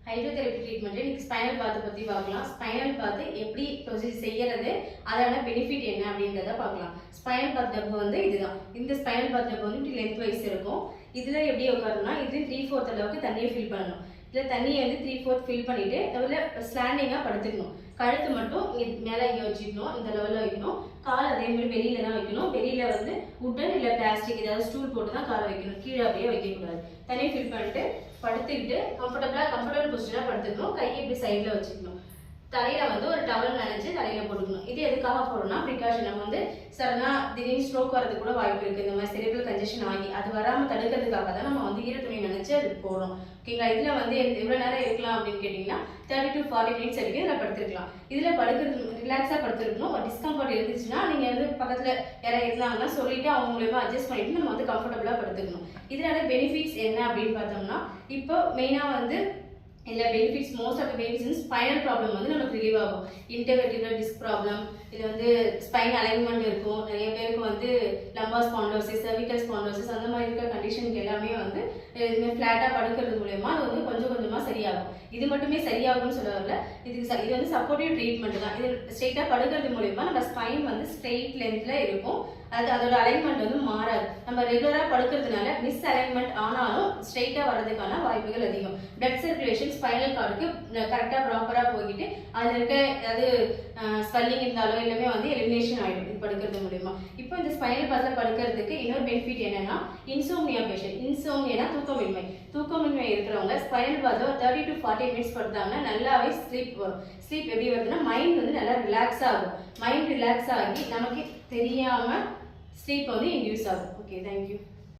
Hydrotherapy treatment இன்னைக்கு spinal பாத் பத்தி பார்க்கலாம். ஸ்பைனல் பாத் எப்படி ப்ரொசீஜர் செய்யறது, அதோட பெனிஃபிட் என்ன அப்படின்றத பார்க்கலாம். ஸ்பைனல் பாத் டப் வந்து இதுதான். இந்த ஸ்பைனல் பாத் டப் வந்து லென்த் வைஸ் இருக்கும். இதுல எப்படி உட்காரணும்னா இது 3/4 அளவுக்கு தண்ணியை ஃபில் பண்ணணும். இதுல தண்ணியை வந்து 3/4 ஃபில் பண்ணிட்டு அதுல ஸ்லாண்டிங்கா படுத்துக்கணும். கழுத்து மட்டும் மேல இங்கே வச்சுக்கணும், இந்த லெவலில் வைக்கணும். கால் அதே மாதிரி வெளியில தான் வைக்கணும். வெளியில வந்து உட்டன் இல்லை பிளாஸ்டிக் ஏதாவது ஸ்டூல் போட்டு தான் காலை வைக்கணும். கீழே அப்படியே வைக்கக்கூடாது. தண்ணியை ஃபில் பண்ணிட்டு படுத்துக்கிட்டு கம்ஃபர்டபுள் பொசிஷனாக படுத்துக்கணும். கையை இப்படி சைடில் வச்சுக்கணும். தலையில வந்து ஒரு டவல் நினைச்சு தலையில போட்டுக்கணும். இது எதுக்காக போடணும்னா ப்ரிகாஷன். நம்ம வந்து சடனா திடீர்னு ஸ்ட்ரோக் வரது கூட வாய்ப்பு இருக்கு. இந்த மாதிரி செரிபிரல் கன்ஜெஷன் ஆகி அது வராமல் தடுக்கிறதுக்காக தான் நம்ம வந்து ஈரத்துணி நினைச்சு அது போடுறோம். ஓகேங்களா? இதுல வந்து எவ்வளவு நேரம் இருக்கலாம் அப்படின்னு கேட்டீங்கன்னா 30 to 40 minutes வரைக்கும் இதில் படுத்துருக்கலாம். இதுல படுக்கிறது ரிலாக்ஸா படுத்துருக்கணும். ஒரு டிஸ்கம்ஃபர்ட் இருந்துச்சுன்னா நீங்க வந்து பக்கத்துல யாராவது இருந்தாங்கன்னா சொல்லிட்டு அவங்க மூலமா அட்ஜஸ்ட் பண்ணிட்டு நம்ம வந்து கம்ஃபர்டபுளா படுத்துக்கணும். இதனால பெனிஃபிட்ஸ் என்ன அப்படின்னு பார்த்தோம்னா, இப்போ மெயினா வந்து இதில் benefits most of the benefits spinal problem வந்து நமக்கு ரிலீவ் ஆகும். இன்டர்வெர்டிபிரல் டிஸ்க் ப்ராப்ளம், இதில் வந்து ஸ்பைன் அலைன்மெண்ட் இருக்கும். நிறைய பேருக்கு வந்து லம்பார் ஸ்பாண்டோசிஸ், சர்விக்கல் ஸ்பாண்டோசிஸ் அந்த மாதிரி இருக்கிற கண்டிஷனுக்கு எல்லாமே வந்து இதுமாதிரி ஃப்ளாட்டாக படுக்கிறது மூலயமா அது வந்து கொஞ்சம் கொஞ்சமாக சரியாகும். இது மட்டுமே சரியாகும்னு சொல்ல வரல, இது வந்து சப்போர்ட்டிவ் ட்ரீட்மெண்ட் தான். இது ஸ்ட்ரெயிட்டாக படுக்கிறது மூலயமா நம்ம ஸ்பைன் வந்து ஸ்ட்ரெயிட் லென்த்தில் இருக்கும். அதோட அலைன்மெண்ட் வந்து மாறாது. நம்ம ரெகுலராக படுக்கிறதுனால மிஸ் அலைன்மெண்ட் ஆனாலும் ஸ்ட்ரெயிட்டாக வர்றதுக்கான வாய்ப்புகள் அதிகம். பிளட் சர்க்குலேஷன் ஸ்பைனல் கார்டுக்கு கரெக்டாக ப்ராப்பராக போய்கிட்டு அதில் இருக்க ஏதாவது ஸ்வெல்லிங் இருந்தாலும் எல்லாமே வந்து எலிமினேஷன் ஆகிடும் இது படுக்கிறது மூலயமா. இப்போ இந்த ஸ்பைனல் பாத்தில் படுக்கிறதுக்கு இன்னொரு பெனிஃபிட் என்னன்னா, இன்சோம்னியா பேஷண்ட். இன்சோம்னியா தூக்கமின்மை இருக்கிறவங்க ஸ்பைனல் பாத்தில் ஒரு 30 to 40 minutes படுத்தாங்கன்னா நல்லாவே ஸ்லீப் வரும். ஸ்லீப் எப்படி வருதுன்னா, மைண்ட் வந்து நல்லா ரிலாக்ஸ் ஆகும். மைண்ட் ரிலாக்ஸ் ஆகி நமக்கு தெரியாம ஸ்லீப் வந்து இன்டியூஸ் ஆகும். Okay, thank you.